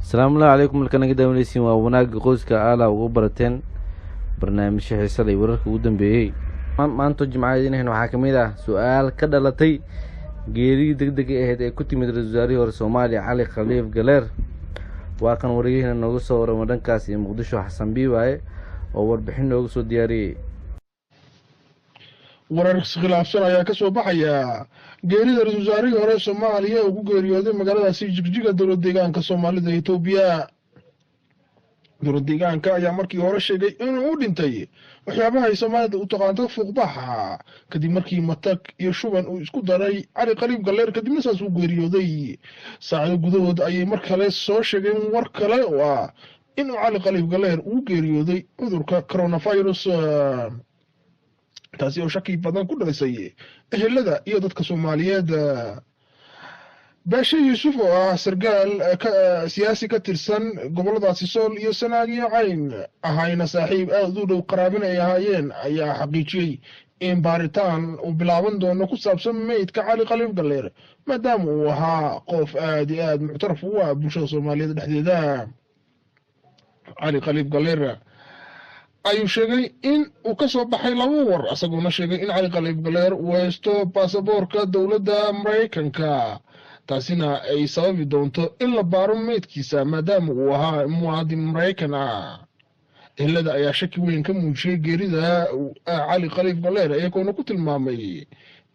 السلام الله عليكم لكن قد ونيسين وناق قوسك آلا وغبرتين برنامج xiisa leh wararka ugu dambeeyay maanta jimcadeena waxaan xakameeyaa su'aal ka dhalatay geeri degdeg ah ee ku timid ra'iisul wasaare Soomaaliya Cali Khaliif Galeer waa kan wariyayna noogu soo waramay dhankaas iyo Muqdisho Xasan Biiwaaye oo warbixin noogu soo diyaariyay warar khilaafsan ayaa ka soo baxaya geerida ra'iisul wasaarihii hore Soomaaliya oo ku geeriyooday magaaladaasi Jigjiga dowlad deegaanka Soomaalida ee Itoobiya dowlad deegaanka ayaa markii hore sheegay inuu u dhintay waxyaabaha ay Soomaalida u taqaanto fuuqbaxa kadib markii matag iyo shuban uu isku daray Cali Khaliif Galeer kadibna saas uu geeriyooday saacado gudahood ayay mar kale soo sheegeen war kale oo ah inuu Cali Khaliif Galeer uu geeriyooday cudurka coronavirus taasi oo shaki badan ku dhalisay ehelada iyo dadka Soomaaliyeed Bashir Yusuf oo ah sargaal siyaasi ka tirsan goboladaasi Sool iyo Sanaag iyo Cayn ahayna saaxiib aad u dhow qaraabin ay ahaayeen ayaa xaqiijiyay in baaritaan uu bilaaban doono ku saabsan meydka Cali Khaliif Galeer maadaama uu ahaa qof aad iyo aad muctaraf u ah bulshada Soomaaliyeed dhexdeeda Cali Khaliif Galeer ayuu sheegay in uu ka soo baxay laba war asaguna sheegay in Cali Khaliif Galeer uu haysto baasaboorka dowladda Mareykanka taasina ay sababi doonto in la baaro meydkiisa maadaama uu ahaa muwaadin Mareykan ah ehelada ayaa shaki weyn ka muujiyay geerida Cali Khaliif Galeer iyagoona ku tilmaamay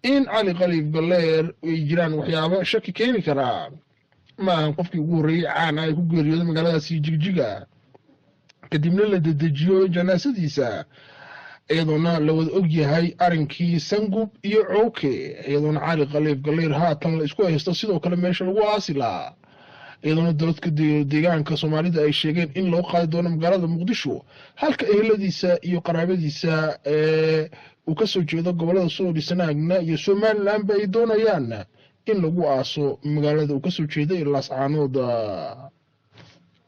in Cali Khaliif Galeer ay jiraan waxyaabo shaki keeni kara ma qofkii ugu horeeyay caan ay ku geeriyooday magaaladaasi Jigjiga kadibna la dedejiyo janaasadiisa iyadoona la wada og yahay arinkii Sangub iyo Cooke iyadoona Cali Khaliif Galeer haatan la isku haysto sidoo kale meesha lagu aasi lahaa iyadoona dowladka deegaanka Soomaalida ay sheegeen in loo qaadi doono magaalada Muqdisho halka eheladiisa iyo qaraabadiisa uu ka soo jeedo gobolada Sool iyo Sanaagna iyo Somaliland ay doonayaan in lagu aaso magaalada uu ka soo jeeday Laascaanood